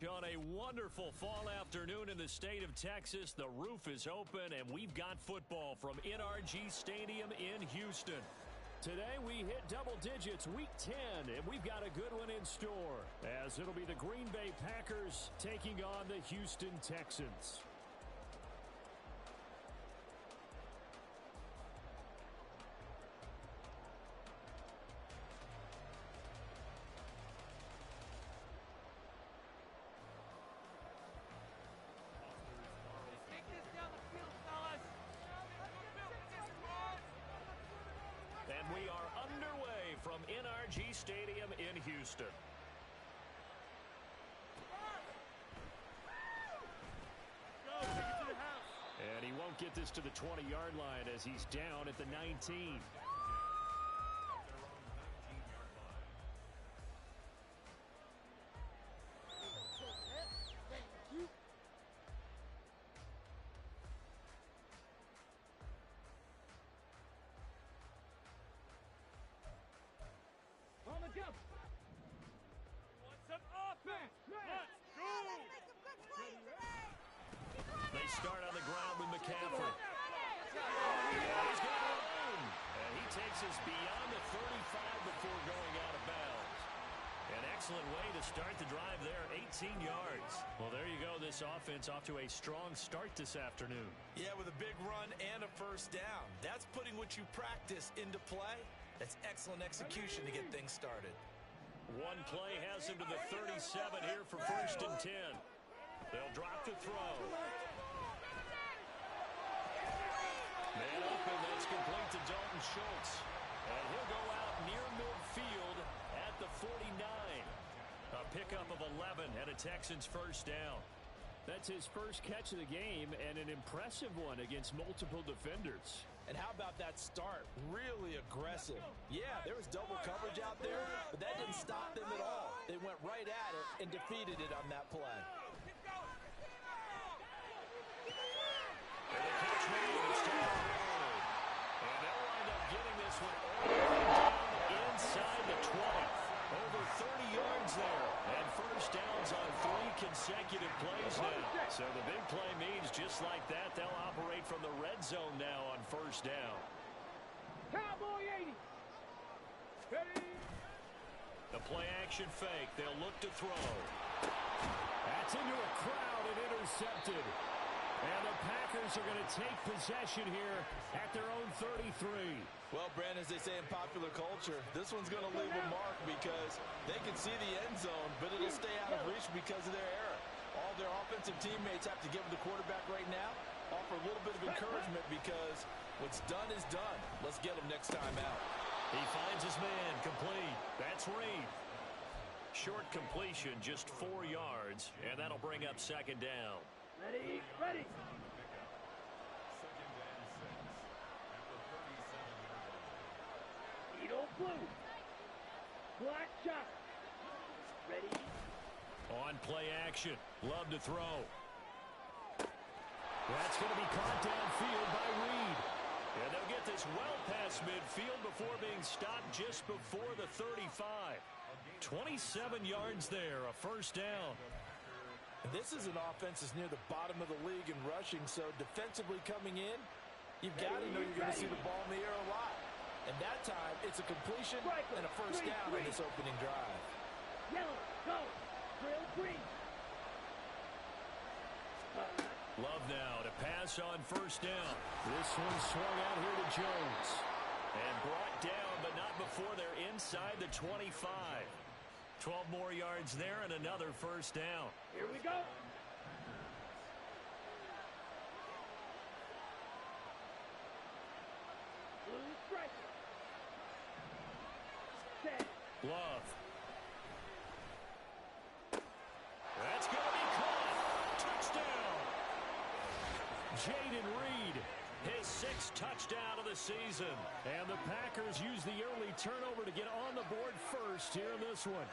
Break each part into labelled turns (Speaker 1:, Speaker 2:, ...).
Speaker 1: On a wonderful fall afternoon in the state of Texas, the roof is open, and we've got football from NRG Stadium in Houston. Today we hit double digits, week 10, and we've got a good one in store, as it'll be the Green Bay Packers taking on the Houston Texans. And we are underway from NRG Stadium in Houston. And he won't get this to the 20-yard line as he's down at the 19.
Speaker 2: On the jump. Want some offense? Let's go!
Speaker 1: They start on the ground with McCaffrey. He's got room. And he takes us beyond the 35 before going out of bounds. An excellent way to start the drive there, 18 yards. Well, there you go. This offense off to a strong start this afternoon.
Speaker 3: Yeah, with a big run and a first down. That's putting what you practice into play. That's excellent execution to get things started.
Speaker 1: One play has him to the 37 here for 1st and 10. They'll drop the throw. Man open, that's complete to Dalton Schultz. And he'll go out near midfield at the 49. A pickup of 11 and a Texans first down. That's his first catch of the game and an impressive one against multiple defenders.
Speaker 3: And how about that start? Really aggressive. Yeah, there was double coverage out there, but that didn't stop them at all. They went right at it and defeated it on that play.
Speaker 1: And the catch made is down. And they'll wind up getting this one all the way down inside the 20. Over 30 yards there. And first downs on 3 consecutive plays now. So the big play means just like that, they'll operate from the red zone now on first down.
Speaker 2: Cowboy 80. Ready.
Speaker 1: The play action fake. They'll look to throw. That's into a crowd and intercepted. And the Packers are going to take possession here at their own 33.
Speaker 3: Well, Brandon, as they say in popular culture, this one's going to leave a mark because they can see the end zone, but it'll stay out of reach because of their error. All their offensive teammates have to give the quarterback right now, offer a little bit of encouragement because what's done is done. Let's get him next time out.
Speaker 1: He finds his man, complete. That's Reed. Short completion, just 4 yards, and that'll bring up second down.
Speaker 2: Ready, ready. Edo blue. Black shot. Ready.
Speaker 1: On play action. Love to throw. That's going to be caught downfield by Reed. And they'll get this well past midfield before being stopped just before the 35. 27 yards there, a first down.
Speaker 3: This is an offense that's near the bottom of the league in rushing, so defensively coming in, you've got to know you're going to see the ball in the air a lot. And that time, it's a completion and a first down on this opening drive.
Speaker 2: Yellow, go, drill green.
Speaker 1: Love now to pass on first down. This one swung out here to Jones. And brought down, but not before they're inside the 25. 12 more yards there and another first down.
Speaker 2: Here we go. Blue striker. Set.
Speaker 1: Love. That's going to be caught. Touchdown. Jaden Reed, his 6th touchdown of the season. And the Packers use the early turnover to get on the board first here in this one.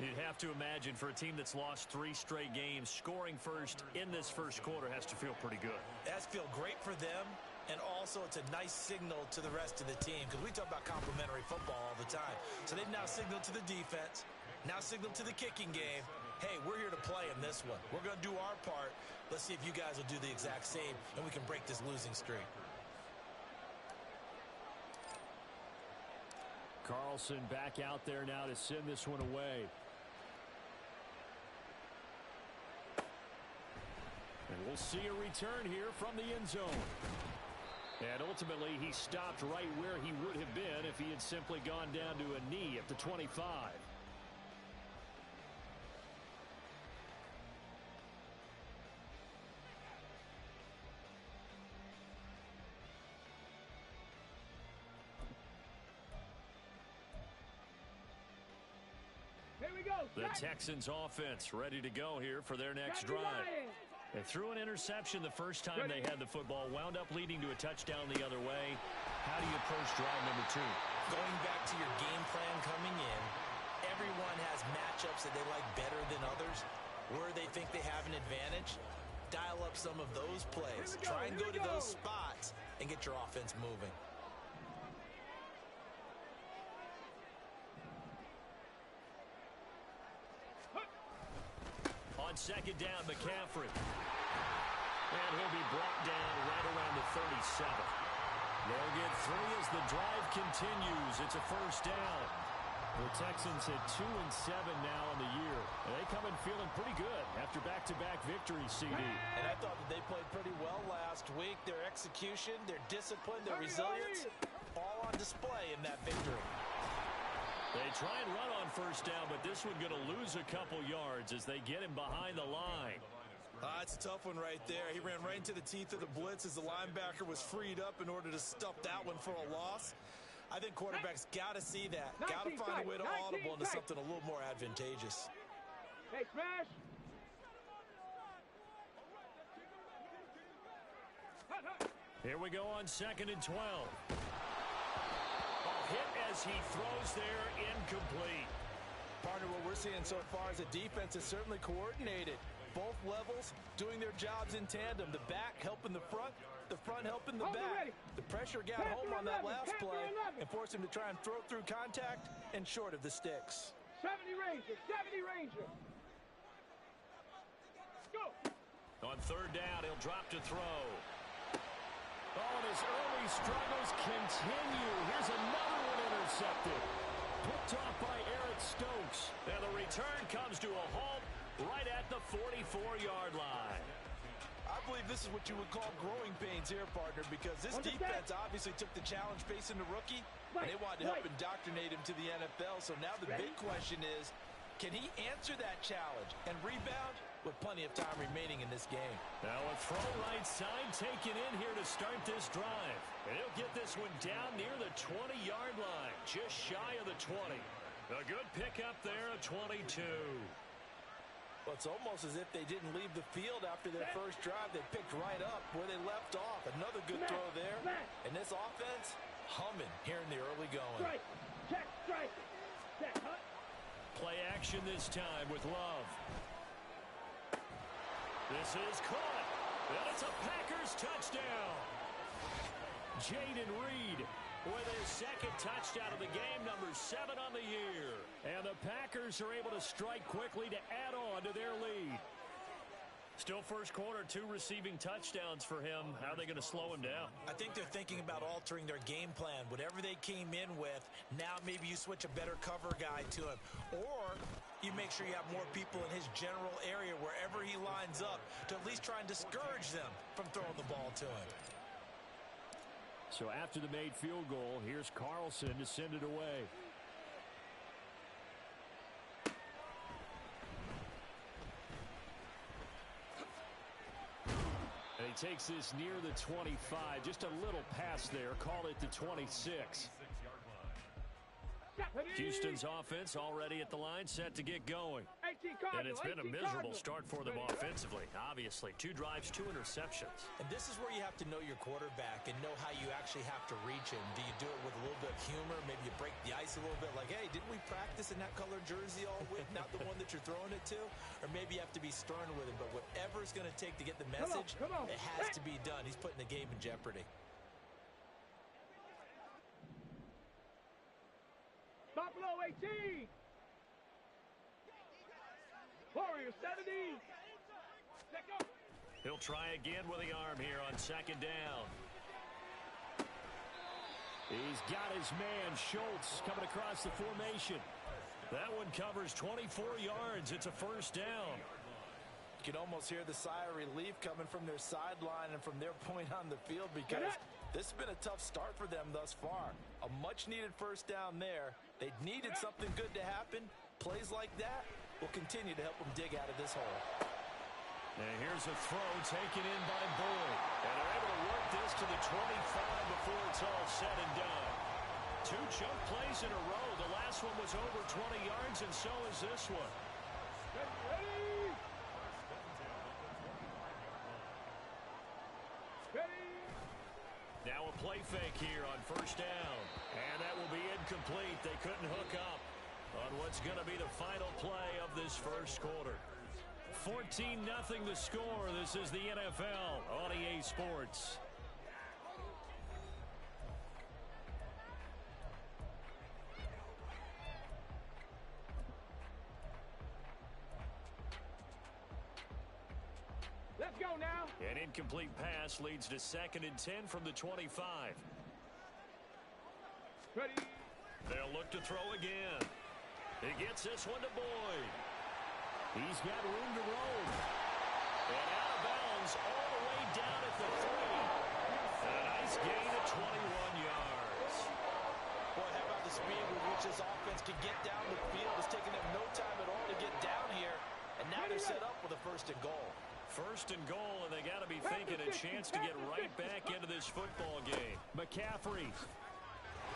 Speaker 1: You'd have to imagine for a team that's lost 3 straight games, scoring first in this first quarter has to feel pretty good.
Speaker 3: That's feel great for them, and also it's a nice signal to the rest of the team because we talk about complimentary football all the time. So they've now signaled to the defense, now signaled to the kicking game, hey, we're here to play in this one. We're going to do our part. Let's see if you guys will do the exact same, and we can break this losing streak.
Speaker 1: Carlson back out there now to send this one away. And we'll see a return here from the end zone. And ultimately, he stopped right where he would have been if he had simply gone down to a knee at the 25. The Texans offense ready to go here for their next drive. They threw an interception the first time they had the football, wound up leading to a touchdown the other way. How do you approach drive number 2?
Speaker 3: Going back to your game plan coming in, everyone has matchups that they like better than others, where they think they have an advantage. Dial up some of those plays. Try and go to those spots and get your offense moving.
Speaker 1: On second down, McCaffrey. And he'll be brought down right around the 37. They'll get 3 as the drive continues. It's a first down. The Texans at 2-7 now in the year. They come in feeling pretty good after back-to-back victories, CD.
Speaker 3: And I thought that they played pretty well last week. Their execution, their discipline, their resilience, all on display in that victory.
Speaker 1: They try and run on first down, but this one going to lose a couple yards as they get him behind the line.
Speaker 3: It's a tough one right there. He ran right into the teeth of the blitz as the linebacker was freed up in order to stuff that one for a loss. I think quarterbacks got to see that. Got to find a way to audible into something a little more advantageous.
Speaker 2: Hey, smash!
Speaker 1: Here we go on 2nd and 12. Hit as he throws there, incomplete.
Speaker 3: Partner, what we're seeing so far is the defense is certainly coordinated. Both levels doing their jobs in tandem. The back helping the front helping the back. The pressure got home on that last play and forced him to try and throw through contact and short of the sticks.
Speaker 2: 70 Ranger. Go.
Speaker 1: On third down, he'll drop to throw. Oh, and his early struggles continue. Here's another one intercepted. Picked off by Eric Stokes. And the return comes to a halt right at the 44-yard line.
Speaker 3: I believe this is what you would call growing pains here, partner, because this defense obviously took the challenge facing the rookie, and they wanted to help indoctrinate him to the NFL. So now the big question is, can he answer that challenge and rebound with plenty of time remaining in this game?
Speaker 1: Now a throw right side taken in here to start this drive. And he'll get this one down near the 20-yard line, just shy of the 20. A good pickup there, a 22.
Speaker 3: Well, it's almost as if they didn't leave the field after their first drive. They picked right up where they left off. Another good throw there. And this offense, humming here in the early going.
Speaker 2: Strike. Check. Strike. Check. Huh?
Speaker 1: Play action this time with Love. This is caught. And it's a Packers touchdown. Jaden Reed with his second touchdown of the game, number 7 on the year. And the Packers are able to strike quickly to add on to their lead. Still first quarter, 2 receiving touchdowns for him. How are they going to slow him down?
Speaker 3: I think they're thinking about altering their game plan. Whatever they came in with, now maybe you switch a better cover guy to him. Or you make sure you have more people in his general area wherever he lines up to at least try and discourage them from throwing the ball to him.
Speaker 1: So after the made field goal, here's Carlson to send it away. And he takes this near the 25. Just a little pass there. Call it the 26. Houston's offense already at the line, set to get going. And it's been a miserable start for them offensively. Obviously, 2 drives, 2 interceptions.
Speaker 3: And this is where you have to know your quarterback and know how you actually have to reach him. Do you do it with a little bit of humor? Maybe you break the ice a little bit like, hey, didn't we practice in that color jersey all week? Not the one that you're throwing it to? Or maybe you have to be stern with him. But whatever it's going to take to get the message, it has to be done. He's putting the game in jeopardy.
Speaker 2: Buffalo 18. Warrior 70. Check up.
Speaker 1: He'll try again with the arm here on second down. He's got his man, Schultz, coming across the formation. That one covers 24 yards. It's a first down.
Speaker 3: You can almost hear the sigh of relief coming from their sideline and from their point on the field because this has been a tough start for them thus far. A much-needed first down there. They needed something good to happen. Plays like that will continue to help them dig out of this hole.
Speaker 1: And here's a throw taken in by Boyd. And they're able to work this to the 25 before it's all said and done. 2 chunk plays in a row. The last one was over 20 yards, and so is this one.
Speaker 2: Ready. Ready.
Speaker 1: Now a play fake here on first down. And that will be incomplete. They couldn't hook up on what's going to be the final play of this first quarter. 14-0 the score. This is the NFL on EA Sports.
Speaker 2: Let's go now.
Speaker 1: An incomplete pass leads to 2nd and 10 from the 25.
Speaker 2: Ready.
Speaker 1: They'll look to throw again. He gets this one to Boyd. He's got room to roam. And out of bounds all the way down at the 3. A nice gain of 21 yards.
Speaker 3: Boy, how about the speed with which this offense can get down the field? It's taking them no time at all to get down here. And now they're set up with a 1st and goal.
Speaker 1: 1st and goal, and they got to be thinking a chance to get right back into this football game. McCaffrey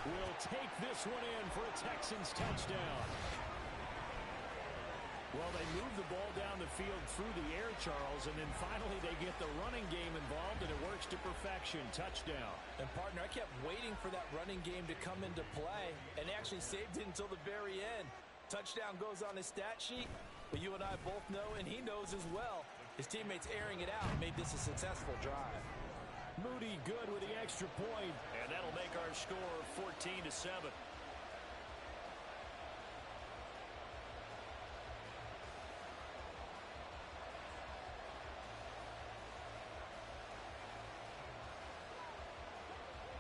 Speaker 1: will take this one in for a Texans touchdown. Well, they move the ball down the field through the air, Charles, and then finally they get the running game involved, and it works to perfection. Touchdown.
Speaker 3: And, partner, I kept waiting for that running game to come into play, and they actually saved it until the very end. Touchdown goes on his stat sheet, but you and I both know, and he knows as well, his teammates airing it out made this a successful drive.
Speaker 1: Moody good with the extra point, and that'll make our score 14-7.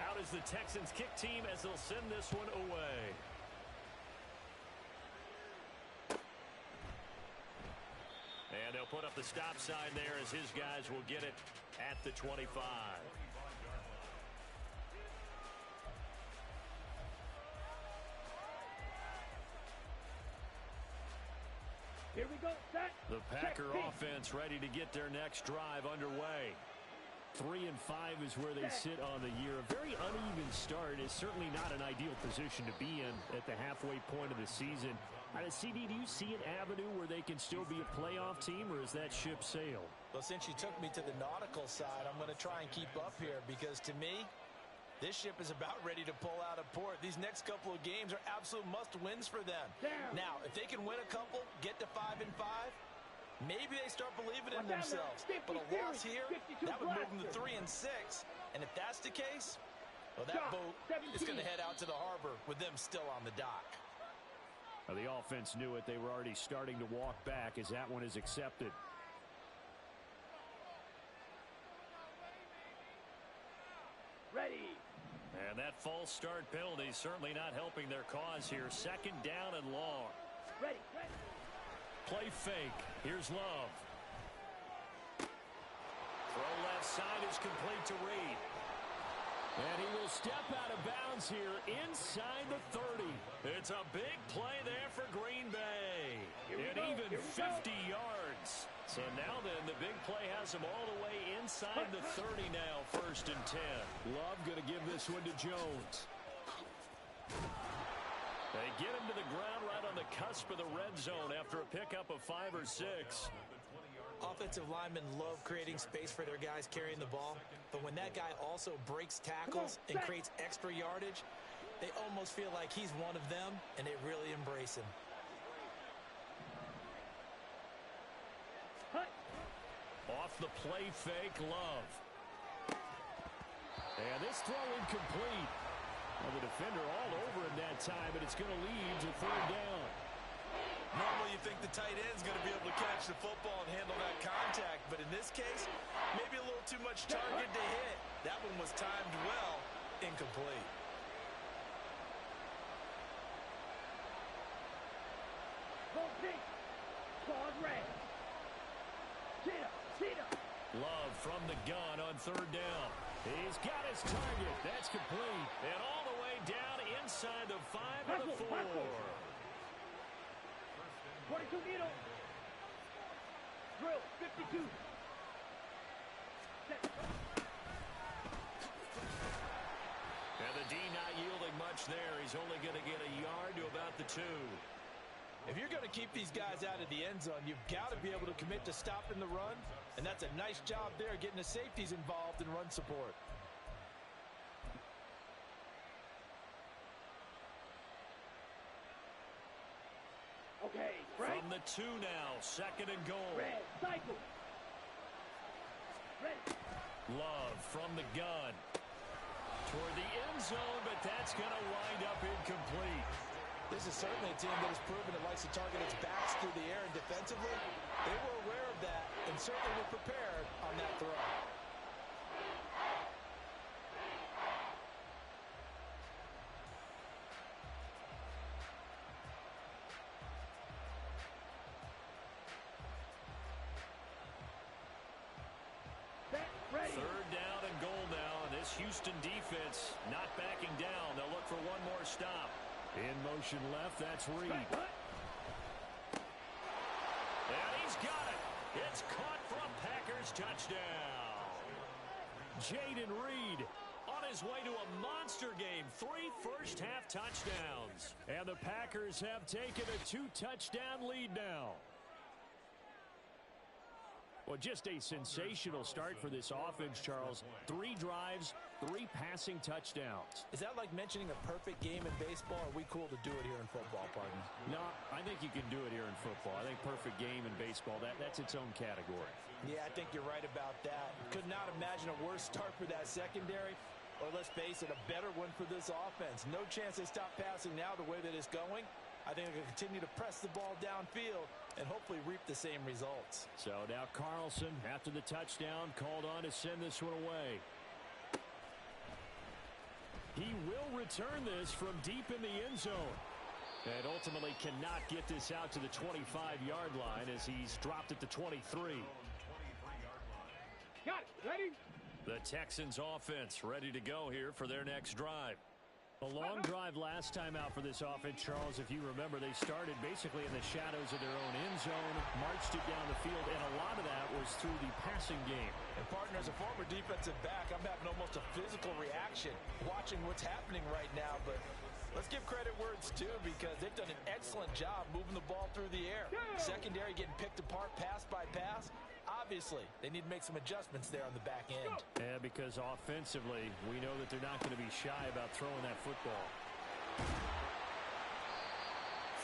Speaker 1: Out is the Texans kick team as they'll send this one away. And they'll put up the stop sign there as his guys will get it at the 25.
Speaker 2: Here we go, set.
Speaker 1: The Packer offense ready to get their next drive underway. 3 and 5 is where they sit on the year. A very uneven start is certainly not an ideal position to be in at the halfway point of the season. CD, do you see an avenue where they can still be a playoff team, or is that ship sailed?
Speaker 3: Well, since you took me to the nautical side, I'm going to try and keep up here because, to me, this ship is about ready to pull out of port. These next couple of games are absolute must-wins for them. Now, if they can win a couple, get to 5 and 5, maybe they start believing in themselves. But a loss here, that would move them to 3 and 6. And if that's the case, well, that boat is going to head out to the harbor with them still on the dock.
Speaker 1: Well, the offense knew it. They were already starting to walk back as that one is accepted.
Speaker 2: Ready.
Speaker 1: And that false start penalty certainly not helping their cause here. 2nd down and long.
Speaker 2: Ready.
Speaker 1: Play fake. Here's Love. Throw left side is complete to Reed. And he will step out of bounds here inside the 30. It's a big play there for Green Bay. And even 50 yards. So now then, the big play has him all the way inside the 30 now, 1st and 10. Love going to give this one to Jones. They get him to the ground right on the cusp of the red zone after a pickup of 5 or 6.
Speaker 3: Offensive linemen love creating space for their guys carrying the ball, but when that guy also breaks tackles and creates extra yardage, they almost feel like he's one of them, and they really embrace him.
Speaker 1: Off the play fake, Love. And this throw incomplete. Well, the defender all over him that time, but it's going to lead to 3rd down.
Speaker 3: Normally you think the tight end's going to be able to catch the football and handle that contact, but in this case, maybe a little too much target to hit. That one was timed well, incomplete.
Speaker 1: Love from the gun on third down. He's got his target. That's complete. And all the way down inside the 5 of the 4.
Speaker 2: 22 needle. Drill, 52.
Speaker 1: And the D not yielding much there. He's only going to get a yard to about the 2.
Speaker 3: If you're going to keep these guys out of the end zone, you've got to be able to commit to stopping the run, and that's a nice job there getting the safeties involved in run support.
Speaker 2: Okay, right.
Speaker 1: From the 2 now, 2nd and goal.
Speaker 2: Red, cycle. Ready.
Speaker 1: Love from the gun. Toward the end zone, but that's going to wind up incomplete.
Speaker 3: This is certainly a team that has proven it likes to target its backs through the air, and defensively, they were aware of that and certainly were prepared on that throw.
Speaker 1: Third down and goal now, and this Houston defense not backing down. They'll look for one more stop. In motion left, that's Reed. And he's got it. It's caught for a Packers touchdown. Jaden Reed on his way to a monster game. 3 first-half touchdowns. And the Packers have taken a 2-touchdown lead now. Well, just a sensational start for this offense, Charles. 3 drives, 3 passing touchdowns.
Speaker 3: Is that like mentioning a perfect game in baseball? Or are we cool to do it here in football, partner?
Speaker 1: No, I think you can do it here in football. I think perfect game in baseball, that's its own category.
Speaker 3: Yeah, I think you're right about that. Could not imagine a worse start for that secondary. Or let's face it, a better one for this offense. No chance they stop passing now the way that it's going. I think they can continue to press the ball downfield and hopefully reap the same results.
Speaker 1: So now Carlson, after the touchdown, called on to send this one away. He will return this from deep in the end zone. And ultimately cannot get this out to the 25-yard line as he's dropped at the 23.
Speaker 2: Got it. Ready?
Speaker 1: The Texans offense ready to go here for their next drive. A long drive last time out for this offense, Charles. If you remember, they started basically in the shadows of their own end zone, marched it down the field, and a lot of that was through the passing game.
Speaker 3: And, partner, as a former defensive back, I'm having almost a physical reaction watching what's happening right now. But let's give credit where it's due because they've done an excellent job moving the ball through the air. Secondary getting picked apart pass by pass. Obviously, they need to make some adjustments there on the back end.
Speaker 1: Yeah, because offensively, we know that they're not going to be shy about throwing that football.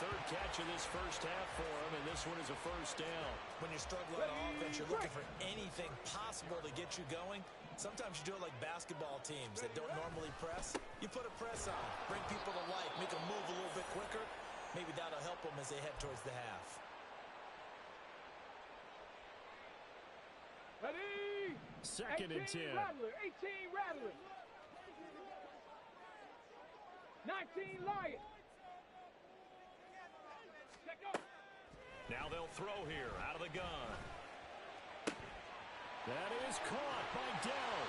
Speaker 1: Third catch of this first half for him, and this one is a first down.
Speaker 3: When you struggle on offense, you're looking for anything possible to get you going. Sometimes you do it like basketball teams that don't normally press. You put a press on, bring people to life, make them move a little bit quicker. Maybe that'll help them as they head towards the half.
Speaker 2: Ready?
Speaker 1: 2nd and 10.
Speaker 2: Rattler, 18 Rattler. 19 Lion. Check up.
Speaker 1: Now they'll throw here out of the gun. That is caught by Dell.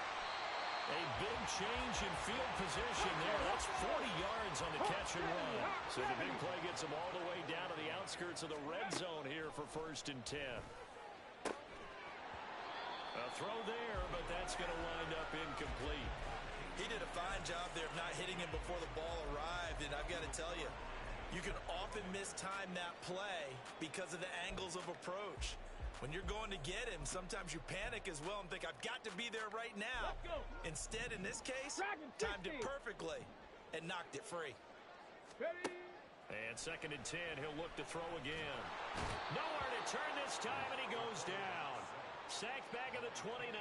Speaker 1: A big change in field position there. That's 40 yards on the catch and run. So the big play gets them all the way down to the outskirts of the red zone here for 1st and 10. A throw there, but that's going to wind up incomplete.
Speaker 3: He did a fine job there of not hitting him before the ball arrived, and I've got to tell you, you can often mistime that play because of the angles of approach. When you're going to get him, sometimes you panic as well and think, I've got to be there right now. Instead, in this case, timed it perfectly and knocked it free.
Speaker 2: Ready?
Speaker 1: And 2nd and 10, he'll look to throw again. Nowhere to turn this time, and he goes down. Sacked back at the 29.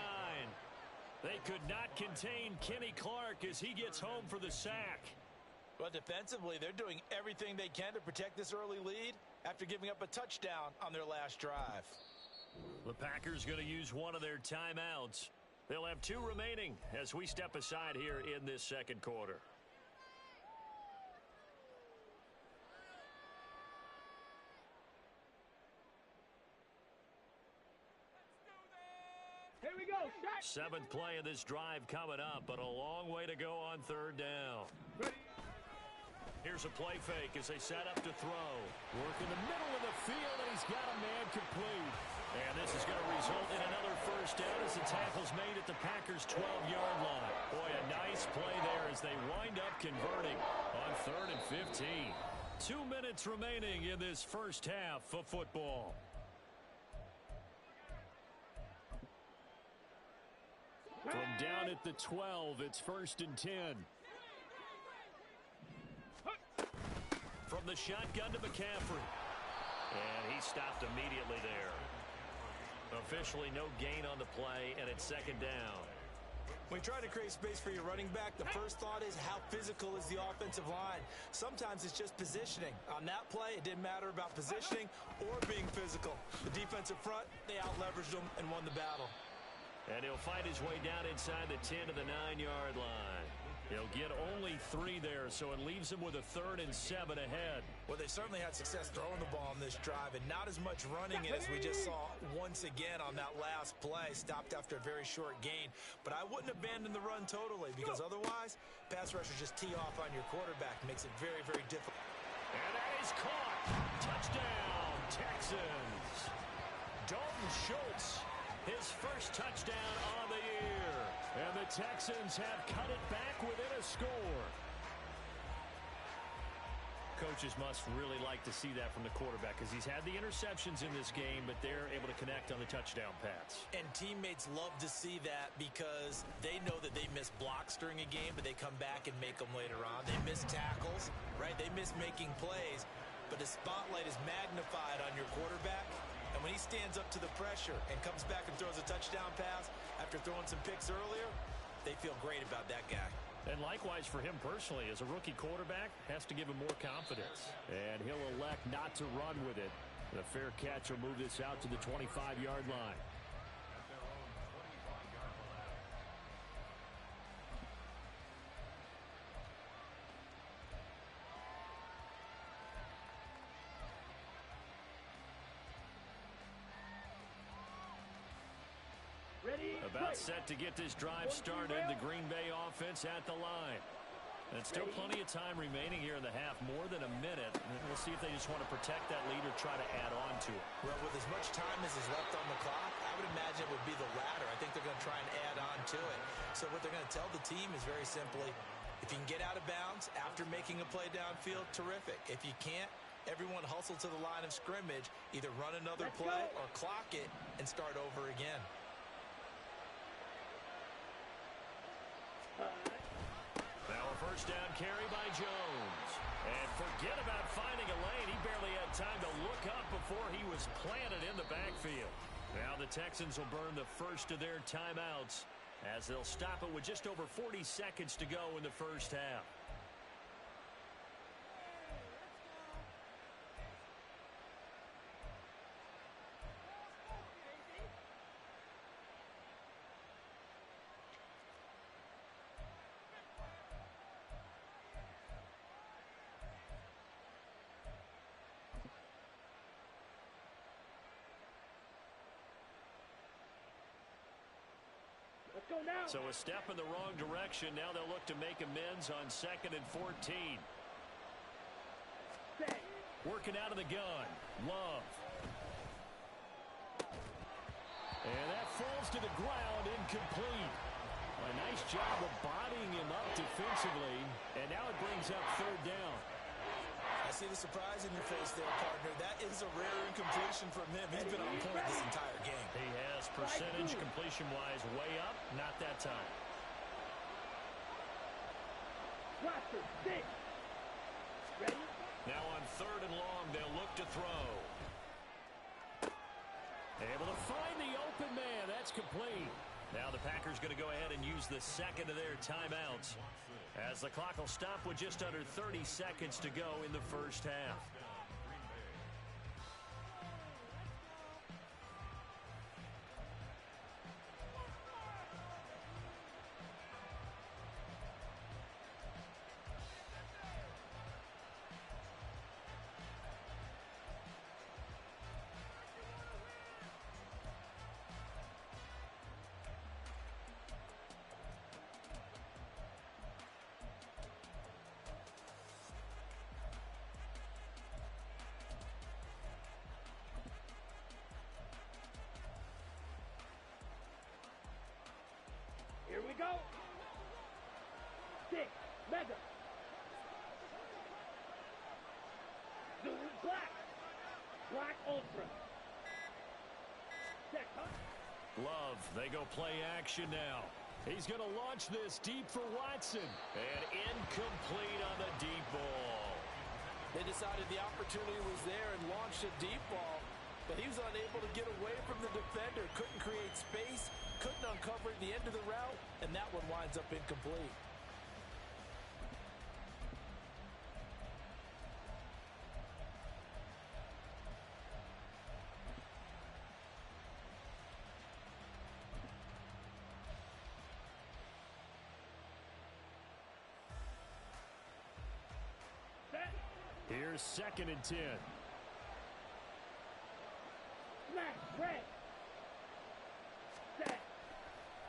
Speaker 1: They could not contain Kenny Clark as he gets home for the sack.
Speaker 3: Well, defensively, they're doing everything they can to protect this early lead. after giving up a touchdown on their last drive.
Speaker 1: The Packers going to use one of their timeouts. They'll have 2 remaining as we step aside here in this second quarter.
Speaker 2: Here we go. Shot.
Speaker 1: 7th play of this drive coming up, but a long way to go on 3rd down.
Speaker 2: Ready.
Speaker 1: Here's a play fake as they set up to throw. Work in the middle of the field, and he's got a man complete. And this is going to result in another first down as the tackle's made at the Packers' 12-yard line. Boy, a nice play there as they wind up converting on 3rd and 15. 2 minutes remaining in this first half of football. From down at the 12, it's 1st and 10. From the shotgun to McCaffrey. And he stopped immediately there. Officially no gain on the play, and it's 2nd down.
Speaker 3: When you try to create space for your running back, the first thought is how physical is the offensive line. Sometimes it's just positioning. On that play, it didn't matter about positioning or being physical. The defensive front, they out-leveraged them and won the battle.
Speaker 1: And he'll fight his way down inside the 10 to the 9-yard line. He'll get only 3 there, so it leaves him with a 3rd and 7 ahead.
Speaker 3: Well, they certainly had success throwing the ball on this drive, and not as much running it as we just saw once again on that last play. Stopped after a very short gain. But I wouldn't abandon the run totally, because otherwise, pass rushers just tee off on your quarterback. Makes it very, very difficult.
Speaker 1: And that is caught. Touchdown, Texans. Dalton Schultz. His first touchdown on the year. And the Texans have cut it back within a score. Coaches must really like to see that from the quarterback because he's had the interceptions in this game, but they're able to connect on the touchdown pass.
Speaker 3: And teammates love to see that because they know that they miss blocks during a game, but they come back and make them later on. They miss tackles, right? They miss making plays, but the spotlight is magnified on your quarterback. And when he stands up to the pressure and comes back and throws a touchdown pass after throwing some picks earlier, they feel great about that guy.
Speaker 1: And likewise for him personally, as a rookie quarterback, has to give him more confidence. And he'll elect not to run with it. The fair catch will move this out to the 25-yard line. About set to get this drive started. The Green Bay offense at the line. And still plenty of time remaining here in the half, more than a minute. We'll see if they just want to protect that lead or try to add on to it.
Speaker 3: Well, with as much time as is left on the clock, I would imagine it would be the latter. I think they're going to try and add on to it. So what they're going to tell the team is very simply, if you can get out of bounds after making a play downfield, terrific. If you can't, everyone hustle to the line of scrimmage, either run another play or clock it and start over again.
Speaker 1: Now a first down carry by Jones. And forget about finding a lane. He barely had time to look up before he was planted in the backfield. Now the Texans will burn the first of their timeouts as they'll stop it with just over 40 seconds to go in the first half. So a step in the wrong direction. Now they'll look to make amends on 2nd and 14. Working out of the gun. Love. And that falls to the ground, incomplete. A nice job of bodying him up defensively. And now it brings up 3rd down.
Speaker 3: I see the surprise in your face there, partner. That is a rare incompletion from him. He's been on point this entire game.
Speaker 1: He has percentage completion-wise way up. Not that time. Now on 3rd and long, they'll look to throw. Able to find the open man. That's complete. Now the Packers going to go ahead and use the second of their timeouts as the clock will stop with just under 30 seconds to go in the first half. They go play action now. He's going to launch this deep for Watson. And incomplete on the deep ball.
Speaker 3: They decided the opportunity was there and launched a deep ball, but he was unable to get away from the defender. Couldn't create space, couldn't uncover at the end of the route, and that one winds up incomplete.
Speaker 1: Here's 2nd and 10.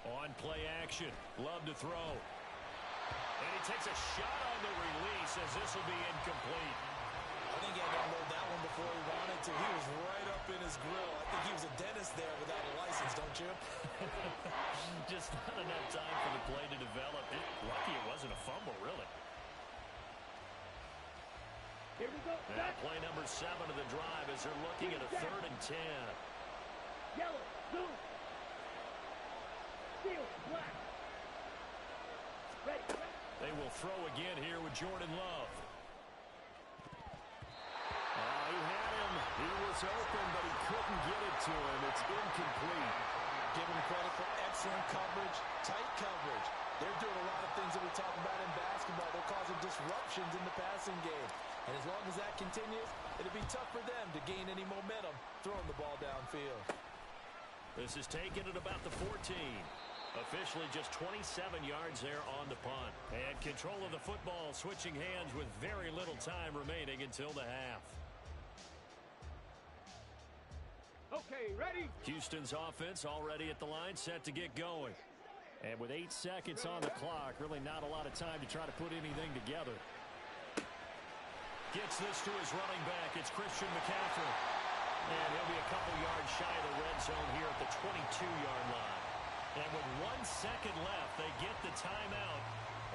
Speaker 1: On play action. Love to throw. And he takes a shot on the release as this will be incomplete.
Speaker 3: I think he had to unload that one before he wanted to. He was right up in his grill. I think he was a dentist there without a license, don't you?
Speaker 1: Just not enough time for the play to develop. Lucky it wasn't a fumble, really.
Speaker 2: Here we go.
Speaker 1: Now play number 7 of the drive as they're looking at a 3rd and 10.
Speaker 2: Yellow, blue. Steel, black. Ready.
Speaker 1: They will throw again here with Jordan Love. He had him. He was open, but he couldn't get it to him. It's incomplete.
Speaker 3: Give him credit for excellent coverage, tight coverage. They're doing a lot of things that we talk about in basketball. They're causing disruptions in the passing game. And as long as that continues, it'll be tough for them to gain any momentum throwing the ball downfield.
Speaker 1: This is taken at about the 14. Officially just 27 yards there on the punt. And control of the football switching hands with very little time remaining until the half.
Speaker 2: Okay, ready?
Speaker 1: Houston's offense already at the line, set to get going. And with 8 seconds on the clock, really not a lot of time to try to put anything together. Gets this to his running back. It's Christian McCaffrey. And he'll be a couple yards shy of the red zone here at the 22-yard line. And with 1 second left, they get the timeout.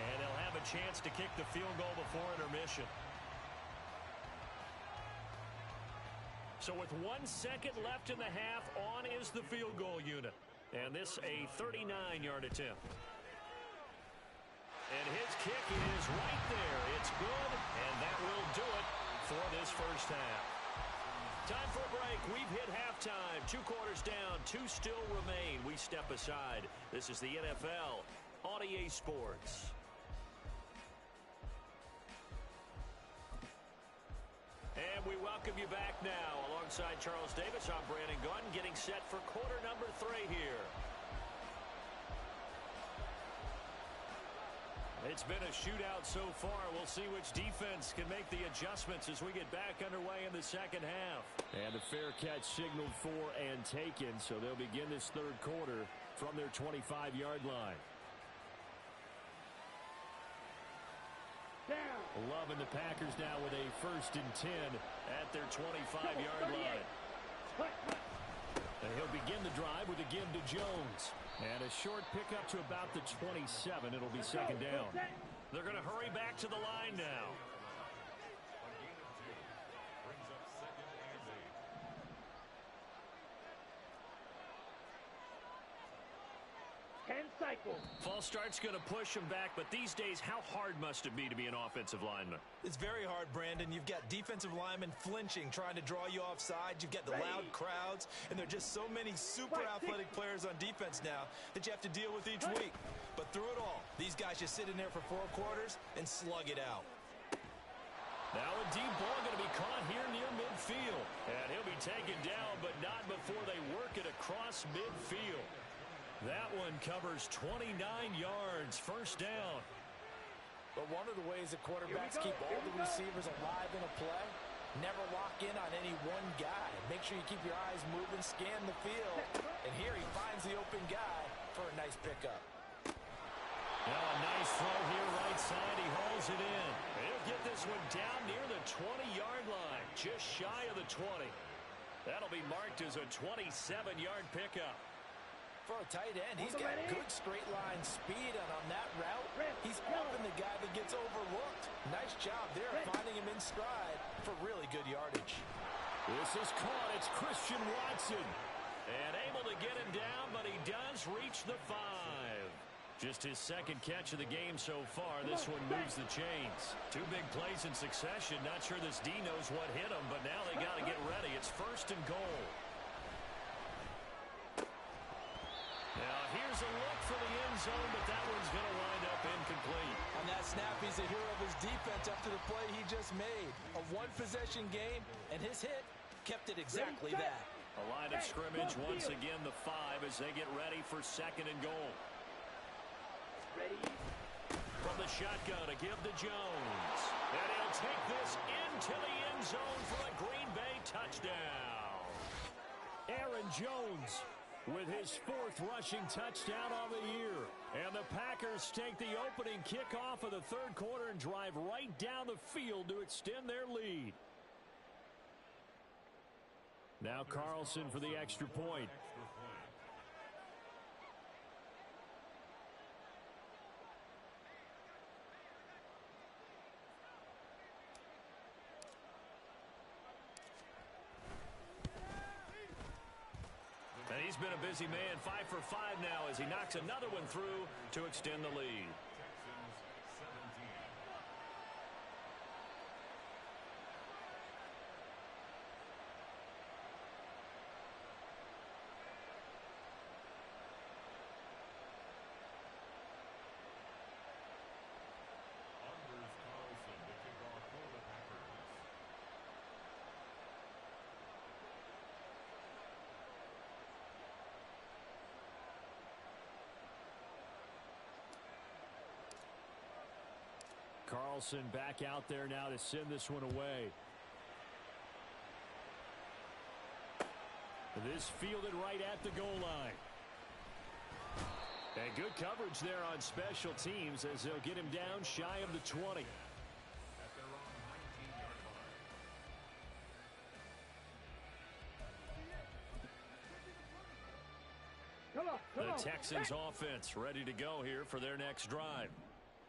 Speaker 1: And they'll have a chance to kick the field goal before intermission. So with 1 second left in the half, on is the field goal unit. And this a 39-yard attempt. And his kick is right there. It's good, and that will do it for this first half. Time for a break. We've hit halftime. 2 quarters down, 2 still remain. We step aside. This is the NFL on EA Sports. And we welcome you back now. Alongside Charles Davis, I'm Brandon Gunn, getting set for quarter number 3 here. It's been a shootout so far. We'll see which defense can make the adjustments as we get back underway in the second half. And a fair catch signaled for and taken, so they'll begin this 3rd quarter from their 25-yard line.
Speaker 2: Down.
Speaker 1: Loving the Packers now with a 1st and 10 at their 25-yard line. And he'll begin the drive with a give to Jones. And a short pickup to about the 27. It'll be 2nd down. They're going to hurry back to the line now. False start's going to push him back, but these days, how hard must it be to be an offensive lineman?
Speaker 3: It's very hard, Brandon. You've got defensive linemen flinching, trying to draw you offside. You've got the loud crowds, and there are just so many super athletic players on defense now that you have to deal with each week. But through it all, these guys just sit in there for 4 quarters and slug it out.
Speaker 1: Now a deep ball going to be caught here near midfield. And he'll be taken down, but not before they work it across midfield. That one covers 29 yards, 1st down.
Speaker 3: But one of the ways that quarterbacks keep all the receivers alive in a play, never lock in on any one guy. Make sure you keep your eyes moving, scan the field. And here he finds the open guy for a nice pickup.
Speaker 1: Now a nice throw here right side. He hauls it in. He'll get this one down near the 20-yard line, just shy of the 20. That'll be marked as a 27-yard pickup.
Speaker 3: For a tight end, he's got good straight line speed, and on that route, he's often the guy that gets overlooked. Nice job there finding him in stride for really good yardage.
Speaker 1: This is caught. It's Christian Watson. And able to get him down, but he does reach the 5. Just his second catch of the game so far. This one moves the chains. 2 big plays in succession. Not sure this D knows what hit him, but now they got to get ready. It's 1st and goal. Now here's a look for the end zone, but that one's going to wind up incomplete.
Speaker 3: On that snap, he's a hero of his defense after the play he just made. A one-possession game, and his hit kept it exactly that.
Speaker 1: A line of scrimmage, once again the 5 as they get ready for 2nd and goal.
Speaker 2: Ready?
Speaker 1: From the shotgun, a give to Jones. And he'll take this into the end zone for a Green Bay touchdown. Aaron Jones with his 4th rushing touchdown of the year. And the Packers take the opening kickoff of the 3rd quarter and drive right down the field to extend their lead. Now Carlson for the extra point. And he's been a busy man, 5 for 5 now as he knocks another one through to extend the lead. Carlson back out there now to send this one away. This fielded right at the goal line. And good coverage there on special teams as they'll get him down shy of the 20. The Texans offense ready to go here for their next drive.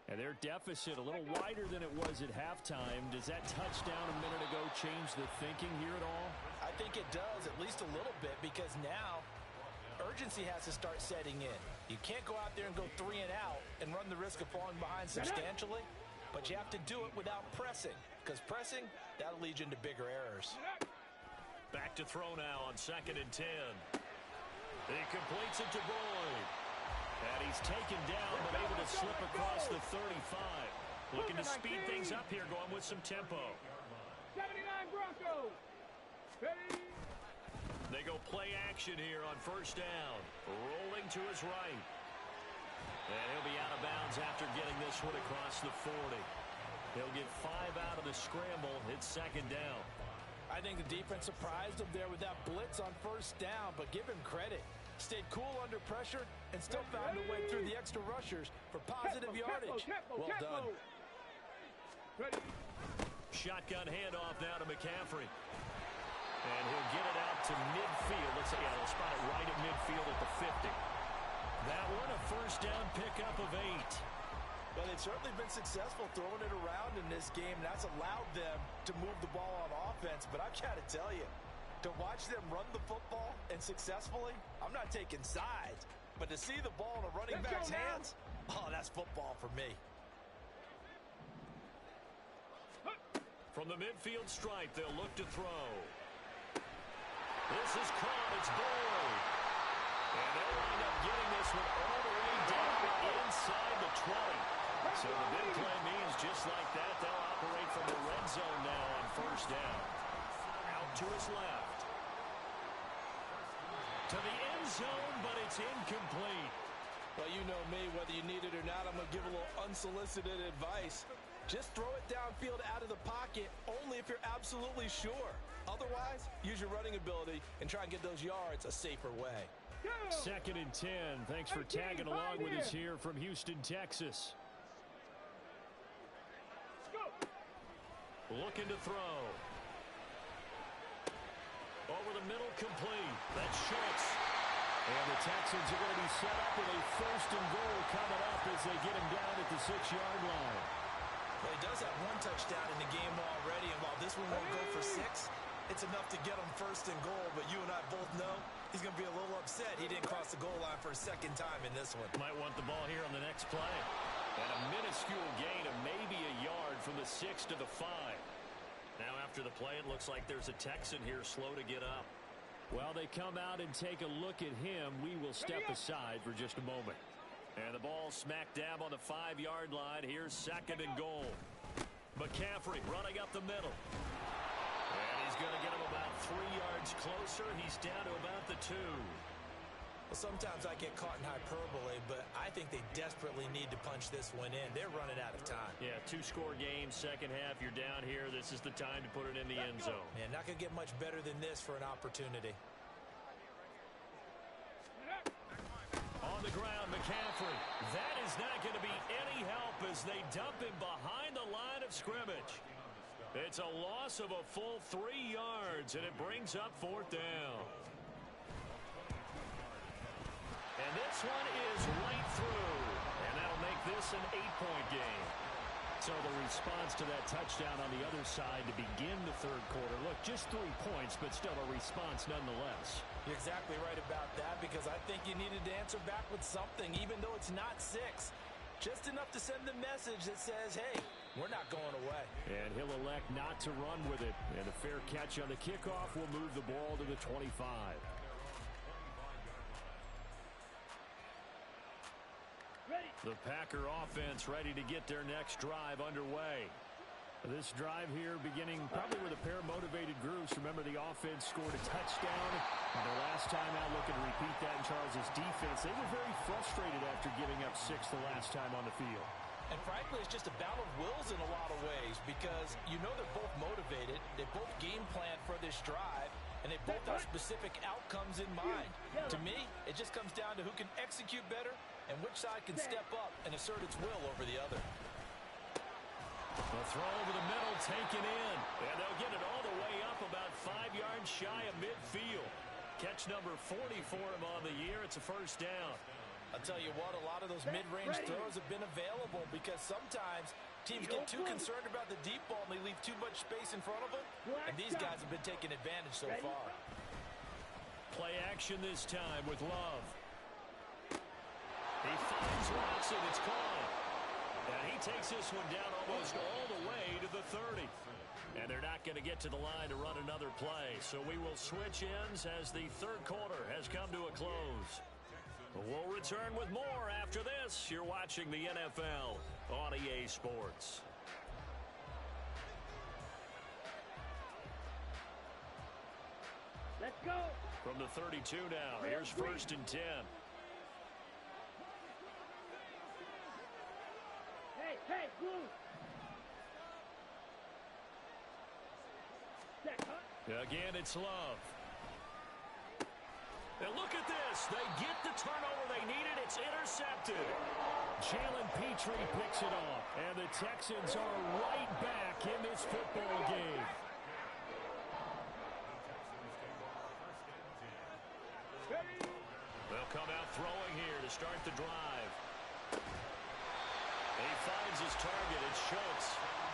Speaker 1: And their deficit a little wider than it was at halftime. Does that touchdown a minute ago change the thinking here at all?
Speaker 3: I think it does, at least a little bit, because now urgency has to start setting in. You can't go out there and go 3 and out and run the risk of falling behind substantially, but you have to do it without pressing, because pressing, that'll lead you into bigger errors.
Speaker 1: Back to throw now on 2nd and 10. He completes it to Boyd. And he's taken down, but able to slip across the 35. Looking to speed things up here, going with some tempo.
Speaker 2: 79 Broncos. Ready?
Speaker 1: They go play action here on 1st down. Rolling to his right. And he'll be out of bounds after getting this one across the 40. He'll get 5 out of the scramble. It's 2nd down.
Speaker 3: I think the defense surprised him there with that blitz on 1st down, but give him credit. Stayed cool under pressure and still found a way through the extra rushers for positive yardage. Well done.
Speaker 1: Shotgun handoff now to McCaffrey. And he'll get it out to midfield. Let's say they'll spot it right at midfield at the 50. That one a 1st down pickup of 8.
Speaker 3: Well, they've certainly been successful throwing it around in this game, and that's allowed them to move the ball on offense. But I've got to tell you, to watch them run the football and successfully, I'm not taking sides, but to see the ball in a running back's hands, oh, that's football for me.
Speaker 1: From the midfield stripe, they'll look to throw. This is caught. It's Boyd. And they'll wind up getting this one all the way down inside the 20. So the big play means just like that, they'll operate from the red zone now on 1st down. Out to his left. To the end zone, but it's incomplete.
Speaker 3: Well, you know me, whether you need it or not, I'm going to give a little unsolicited advice. Just throw it downfield out of the pocket only if you're absolutely sure. Otherwise, use your running ability and try and get those yards a safer way.
Speaker 1: 2nd and 10. Thanks for tagging along with us here from Houston, Texas. Looking to throw. Over the middle, complete. That's Schultz. And the Texans are going to be set up with a 1st and goal coming up as they get him down at the 6-yard line.
Speaker 3: Well, he does have 1 touchdown in the game already, and while this one won't go for 6, it's enough to get him 1st and goal. But you and I both know He's going to be a little upset he didn't cross the goal line for a second time in this one.
Speaker 1: Might want the ball here on the next play. And a minuscule gain of maybe a yard from the 6 to the 5. Now after the play, it looks like there's a Texan here slow to get up. Well, they come out and take a look at him. We will step aside for just a moment. And the ball smack dab on the 5-yard line. Here's 2nd and goal. McCaffrey running up the middle. And he's going to get him about 3 yards closer. He's down to about the 2.
Speaker 3: Well, sometimes I get caught in hyperbole, but I think they desperately need to punch this one in. They're running out of time.
Speaker 1: Yeah, 2-score game, second half. You're down here. This is the time to put it in the end zone.
Speaker 3: Man, not going to get much better than this for an opportunity.
Speaker 1: On the ground, McCaffrey. That is not going to be any help as they dump him behind the line of scrimmage. It's a loss of a full 3 yards, and it brings up 4th down. And this one is right through. And that'll make this an 8-point game. So the response to that touchdown on the other side to begin the 3rd quarter. Look, just 3 points, but still a response nonetheless.
Speaker 3: You're exactly right about that, because I think you needed to answer back with something, even though it's not 6. Just enough to send the message that says, hey, we're not going away.
Speaker 1: And he'll elect not to run with it. And a fair catch on the kickoff will move the ball to the 25. The Packer offense ready to get their next drive underway. This drive here beginning probably with a pair of motivated groups. Remember, the offense scored a touchdown. And the last time out, looking to repeat that in Charles's defense. They were very frustrated after giving up 6 the last time on the field.
Speaker 3: And frankly, it's just a battle of wills in a lot of ways, because you know they're both motivated. They both game plan for this drive, and they both have specific outcomes in mind. To me, it just comes down to who can execute better and which side can step up and assert its will over the other.
Speaker 1: The throw over the middle taken in. And they'll get it all the way up about 5 yards shy of midfield. Catch number 40 for him on the year. It's a 1st down.
Speaker 3: I'll tell you what, a lot of those mid-range throws have been available, because sometimes teams get too concerned about the deep ball and they leave too much space in front of them. And these guys have been taking advantage so far.
Speaker 1: Play action this time with Love. He finds Watson. It's caught. And he takes this one down almost all the way to the 30. And they're not going to get to the line to run another play. So we will switch ends as the 3rd quarter has come to a close. We'll return with more after this. You're watching the NFL on EA Sports.
Speaker 2: Let's go.
Speaker 1: From the 32 now, here's 1st and 10.
Speaker 2: Hey, blue.
Speaker 1: Again, it's Love. And look at this. They get the turnover they needed. It's intercepted. Jalen Petrie picks it off. And the Texans are right back in this football game. They'll come out throwing here to start the drive. He finds his target. It's Schultz.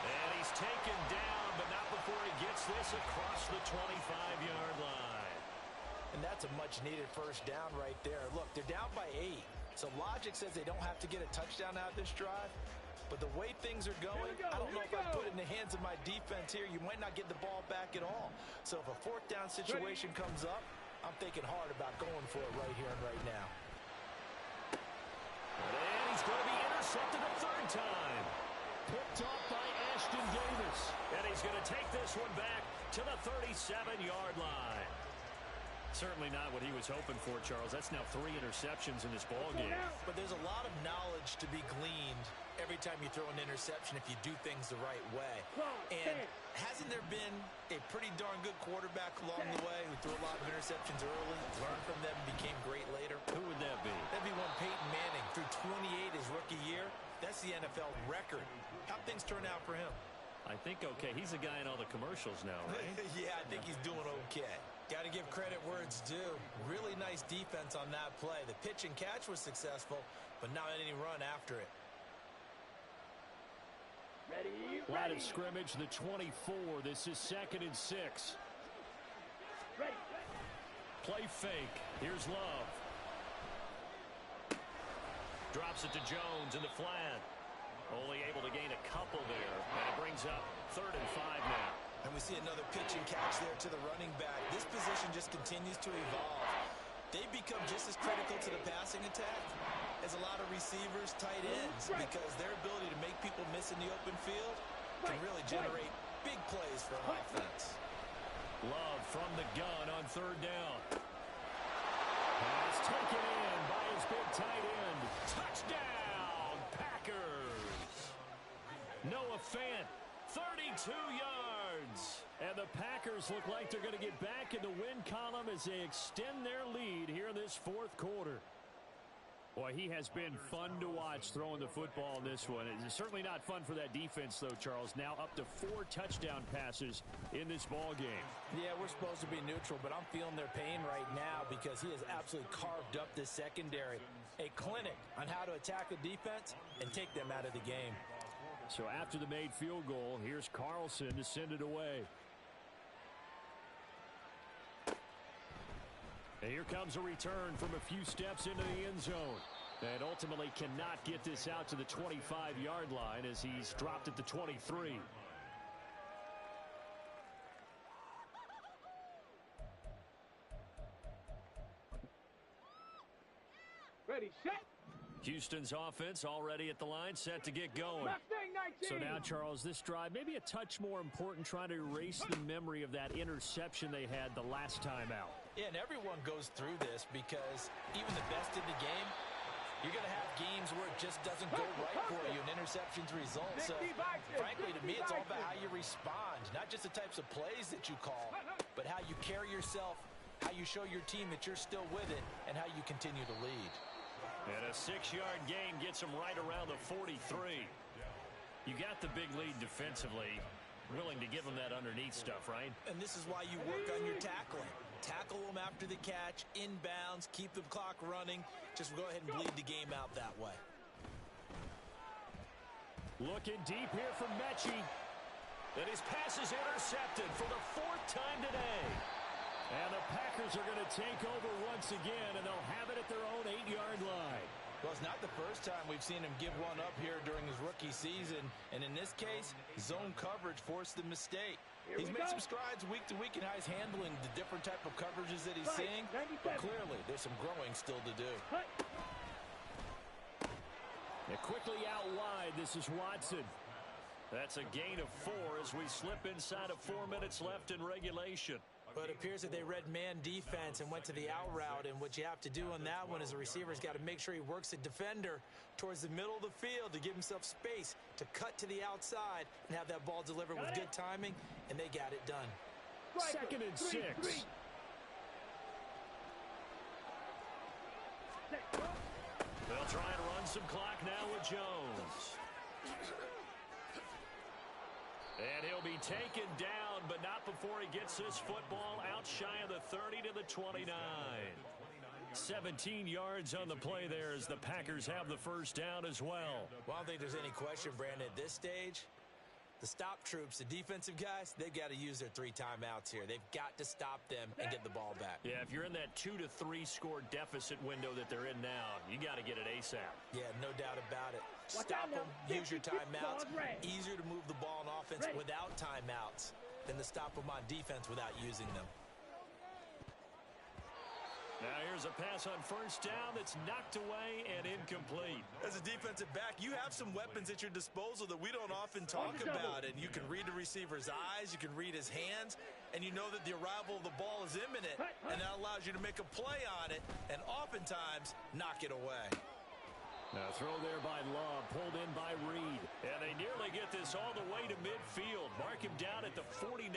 Speaker 1: And he's taken down, but not before he gets this across the 25-yard line.
Speaker 3: And that's a much-needed 1st down right there. Look, they're down by 8. So logic says they don't have to get a touchdown out of this drive. But the way things are going, I don't know if I put it in the hands of my defense here. You might not get the ball back at all. So if a 4th down situation comes up, I'm thinking hard about going for it right here and right now.
Speaker 1: And he's going to be intercepted a 3rd time. Picked off by Ashton Davis. And he's going to take this one back to the 37-yard line. Certainly not what he was hoping for, Charles. That's now 3 interceptions in this ballgame.
Speaker 3: But there's a lot of knowledge to be gleaned every time you throw an interception if you do things the right way. And hasn't there been a pretty darn good quarterback along the way who threw a lot of interceptions early, learned from them, and became great later?
Speaker 1: Who would that be?
Speaker 3: That'd be one Peyton Manning. Threw 28 his rookie year. That's the NFL record. How'd things turn out for him?
Speaker 1: I think okay. He's a guy in all the commercials now, right?
Speaker 3: Yeah, I think he's doing okay. Got to give credit where it's due. Really nice defense on that play. The pitch and catch was successful, but not any run after it.
Speaker 1: Line of scrimmage, the 24. This is 2nd and 6. play fake. Here's Love. Drops it to Jones in the flat. Only able to gain a couple there. And it brings up 3rd and 5 now.
Speaker 3: And we see another pitch and catch there to the running back. This position just continues to evolve. They become just as critical to the passing attack as a lot of receivers, tight ends, because their ability to make people miss in the open field can really generate big plays for an offense.
Speaker 1: Love from the gun on 3rd down. Pass taken in by his big tight end. Touchdown, Packers. Noah Fant, 32 yards. And the Packers look like they're going to get back in the win column as they extend their lead here in this 4th quarter. Boy, he has been fun to watch throwing the football in this one. It's certainly not fun for that defense, though, Charles. Now up to 4 touchdown passes in this ball game.
Speaker 4: Yeah, we're supposed to be neutral, but I'm feeling their pain right now because he has absolutely carved up this secondary. A clinic on how to attack a defense and take them out of the game.
Speaker 1: So after the made field goal, here's Carlson to send it away. And here comes a return from a few steps into the end zone. And ultimately cannot get this out to the 25-yard line as he's dropped at the 23.
Speaker 2: Ready, set.
Speaker 1: Houston's offense already at the line, set to get going.
Speaker 2: Mustang 19.
Speaker 1: So now, Charles, this drive maybe a touch more important, trying to erase the memory of that interception they had the last time out.
Speaker 4: Yeah, and everyone goes through this because even the best in the game, you're going to have games where it just doesn't go right for you and interceptions result. So, frankly, to me, it's all about how you respond, not just the types of plays that you call, but how you carry yourself, how you show your team that you're still with it, and how you continue to lead.
Speaker 1: And a 6-yard gain gets him right around the 43. You got the big lead defensively. Willing to give him that underneath stuff, right?
Speaker 4: And this is why you work on your tackling. Tackle them after the catch, inbounds, keep the clock running. Just go ahead and bleed the game out that way.
Speaker 1: Looking deep here from Mechie. And his pass is intercepted for the 4th time today. And the Packers are going to take over once again, and they'll have it at their own 8-yard line.
Speaker 4: Well, it's not the first time we've seen him give one up here during his rookie season. And in this case, zone coverage forced the mistake. He's made some strides week to week in how he's handling the different type of coverages that he's seeing. But clearly, there's some growing still to do.
Speaker 1: And quickly out wide, this is Watson. That's a gain of 4 as we slip inside of 4 minutes left in regulation.
Speaker 4: But it appears that they read man defense and went to the out route. And what you have to do on that one is the receiver's got to make sure he works the defender towards the middle of the field to give himself space to cut to the outside and have that ball delivered with good timing. And they got it done.
Speaker 1: 2nd and 6. They'll try and run some clock now with Jones. And he'll be taken down, but not before he gets this football out shy of the 30 to the 29. 17 yards on the play there as the Packers have the first down as well.
Speaker 4: Well, I don't think there's any question, Brandon, at this stage. The stop troops, the defensive guys, they've got to use their 3 timeouts here. They've got to stop them and get the ball back.
Speaker 1: Yeah, if you're in that 2 to 3 score deficit window that they're in now, you got to get it ASAP.
Speaker 4: Yeah, no doubt about it. Stop them, use your timeouts. Easier to move the ball on offense without timeouts than to stop them on defense without using them.
Speaker 1: Now here's a pass on first down that's knocked away and incomplete.
Speaker 3: As a defensive back, you have some weapons at your disposal that we don't often talk about. And you can read the receiver's eyes, you can read his hands, and you know that the arrival of the ball is imminent. And that allows you to make a play on it and oftentimes knock it away.
Speaker 1: Now throw there by Love, pulled in by Reed. And they nearly get this all the way to midfield. Mark him down at the 49.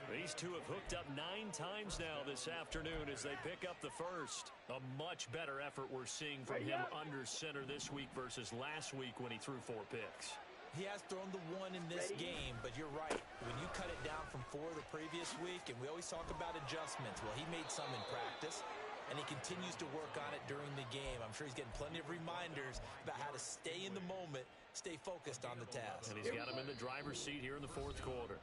Speaker 1: These two have hooked up 9 times now this afternoon as they pick up the first. A much better effort we're seeing from him under center this week versus last week when he threw 4 picks.
Speaker 4: He has thrown the 1 in this game, but you're right. When you cut it down from 4 the previous week, and we always talk about adjustments, well, he made some in practice, and he continues to work on it during the game. I'm sure he's getting plenty of reminders about how to stay in the moment, stay focused on the task.
Speaker 1: And he's got him in the driver's seat here in the 4th quarter.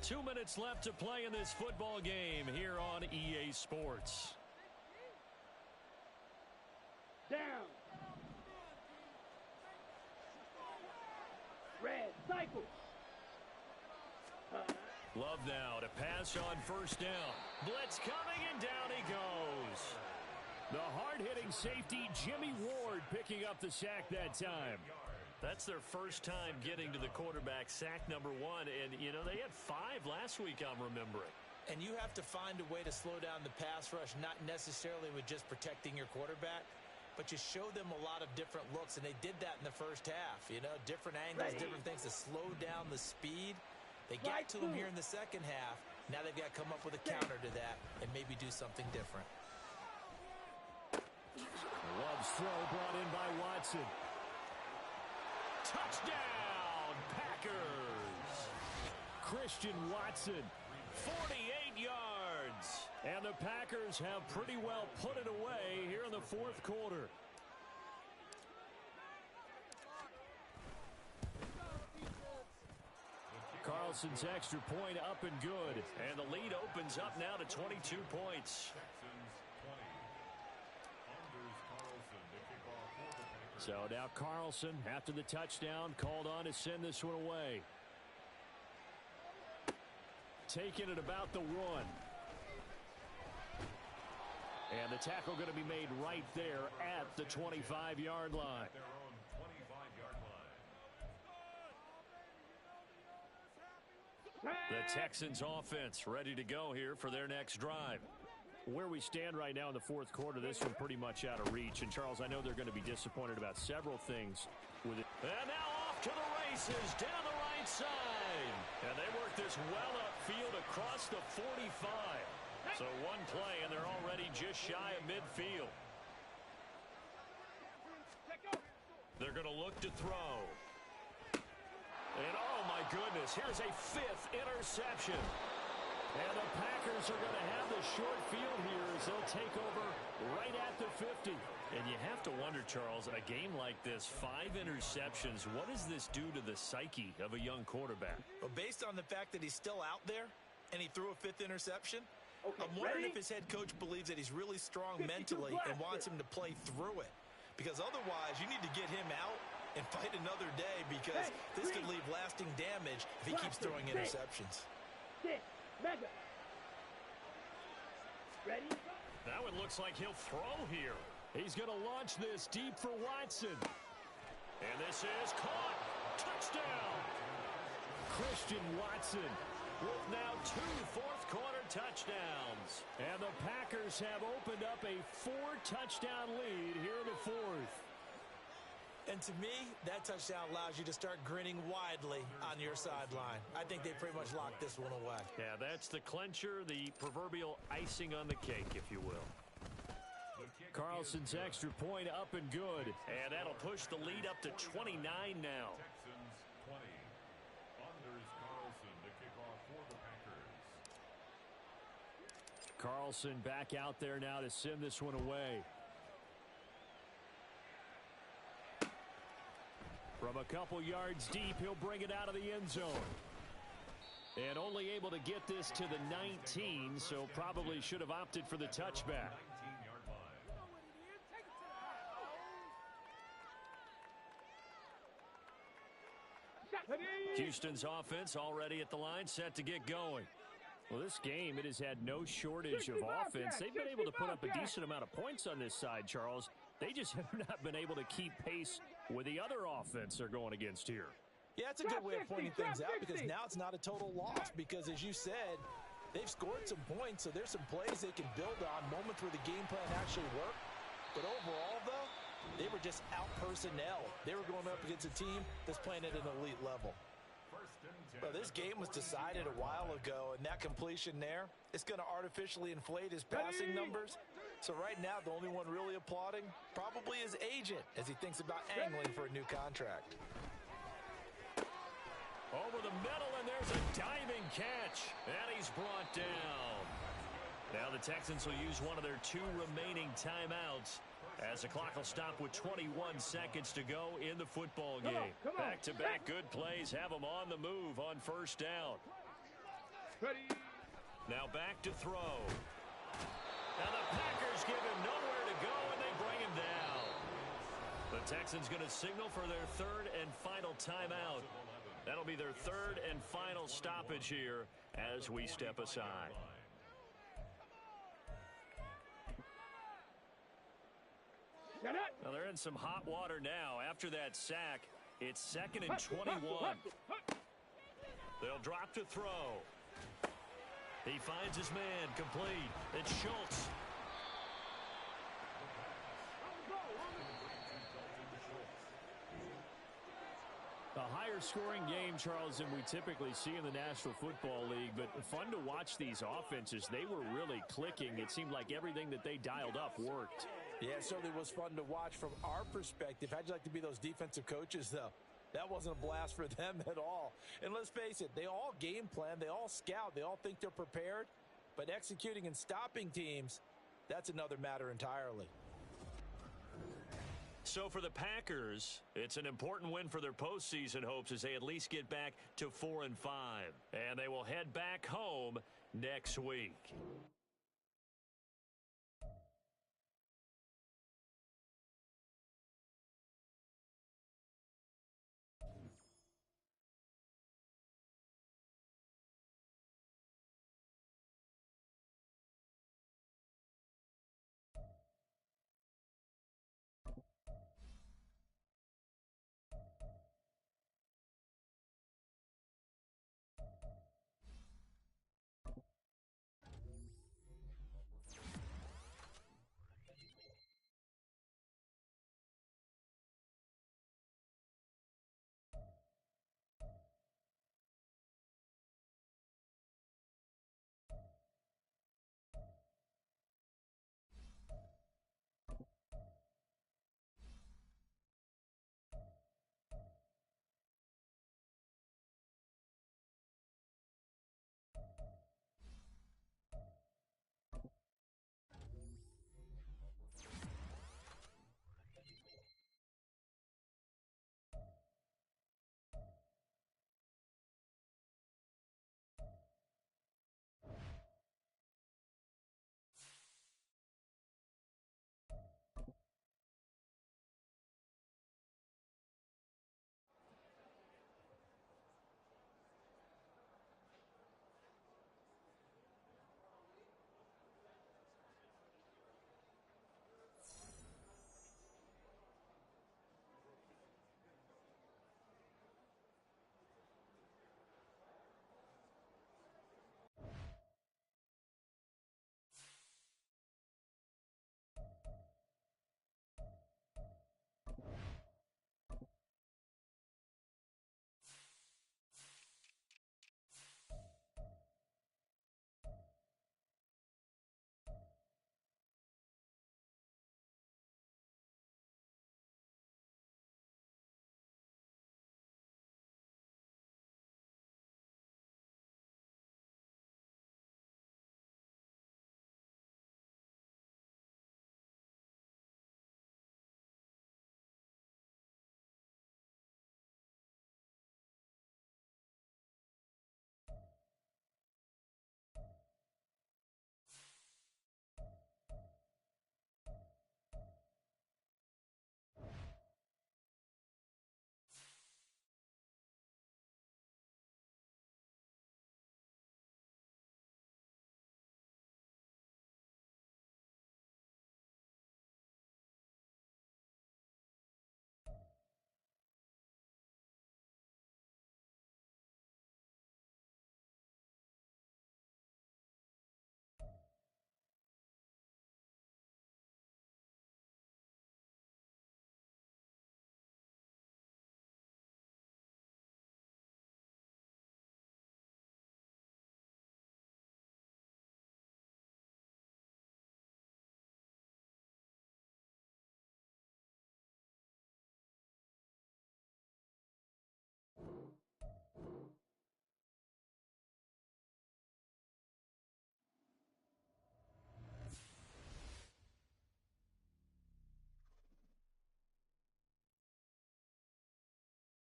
Speaker 1: 2 minutes left to play in this football game here on EA Sports.
Speaker 2: Down. Red, cycle.
Speaker 1: Love now to pass on first down. Blitz coming, and down he goes. The hard-hitting safety, Jimmy Ward, picking up the sack that time. That's their first time getting to the quarterback, sack number 1. And, you know, they had 5 last week, I'm remembering.
Speaker 4: And you have to find a way to slow down the pass rush, not necessarily with just protecting your quarterback, but you show them a lot of different looks, and they did that in the first half. You know, different angles, different things to slow down the speed. They got to him here in the second half. Now they've got to come up with a counter to that and maybe do something different.
Speaker 1: Love's throw brought in by Watson. Touchdown, Packers. Christian Watson, 48 yards. And the Packers have pretty well put it away here in the fourth quarter. Carlson's extra point up and good. And the lead opens up now to 22 points. So now Carlson, after the touchdown, called on to send this one away. Taking it about the 1. And the tackle going to be made right there at the 25-yard line. The Texans offense ready to go here for their next drive. Where we stand right now in the fourth quarter, this one pretty much out of reach. And, Charles, I know they're going to be disappointed about several things with it. And now off to the races down the right side. And they work this well upfield across the 45. So one play, and they're already just shy of midfield. They're going to look to throw. And, oh, my goodness, here's a 5th interception. And the Packers are going to have the short field here as they'll take over right at the 50. And you have to wonder, Charles, a game like this, 5 interceptions, what does this do to the psyche of a young quarterback?
Speaker 4: Well, based on the fact that he's still out there and he threw a 5th interception, I'm wondering if his head coach believes that he's really strong mentally and wants him to play through it. Because otherwise, you need to get him out and fight another day, because this could leave lasting damage if he keeps throwing interceptions.
Speaker 2: Mega. Ready?
Speaker 1: That one looks like he'll throw here. He's going to launch this deep for Watson. And this is caught. Touchdown. Christian Watson with now 2 fourth-quarter touchdowns. And the Packers have opened up a 4-touchdown lead here in the fourth.
Speaker 4: And to me, that touchdown allows you to start grinning widely on your sideline. I think they pretty much locked this one away.
Speaker 1: Yeah, that's the clincher, the proverbial icing on the cake, if you will. Carlson's extra point up and good. And that'll push the lead up to 29 now.
Speaker 5: Texans 20. Anders Carlson to kick off for the Packers.
Speaker 1: Carlson back out there now to send this one away. From a couple yards deep, he'll bring it out of the end zone. And only able to get this to the 19, so probably should have opted for the touchback.
Speaker 5: 19-yard line.
Speaker 1: Houston's offense already at the line, set to get going. Well, this game, it has had no shortage of offense. They've been able to put up a decent amount of points on this side, Charles. They just have not been able to keep pace with the other offense they're going against here.
Speaker 4: Yeah, it's a good way of pointing things out, because now it's not a total loss, because as you said, they've scored some points, so there's some plays they can build on, moments where the game plan actually worked. But overall, though, they were just out personnel. They were going up against a team that's playing at an elite level. Well, this game was decided a while ago, and that completion there, it's going to artificially inflate his passing numbers. So right now, the only one really applauding probably his agent as he thinks about angling for a new contract.
Speaker 1: Over the middle, and there's a diving catch. And he's brought down. Now the Texans will use one of their 2 remaining timeouts as the clock will stop with 21 seconds to go in the football game. Back-to-back good plays have them on the move on first down. Now back to throw. And the Packers give him nowhere to go, and they bring him down. The Texans going to signal for their third and final timeout. That'll be their third and final stoppage here as we step aside. Now they're in some hot water now. After that sack, it's 2nd and 21. They'll drop to throw. He finds his man, complete. It's Schultz.
Speaker 6: A higher scoring game, Charles, than we typically see in the National Football League, but fun to watch these offenses. They were really clicking. It seemed like everything that they dialed up worked.
Speaker 3: Yeah, it certainly was fun to watch from our perspective. How'd you like to be those defensive coaches, though? That wasn't a blast for them at all. And let's face it, they all game plan, they all scout, they all think they're prepared. But executing and stopping teams, that's another matter entirely.
Speaker 1: So for the Packers, it's an important win for their postseason hopes as they at least get back to 4-5. And they will head back home next week.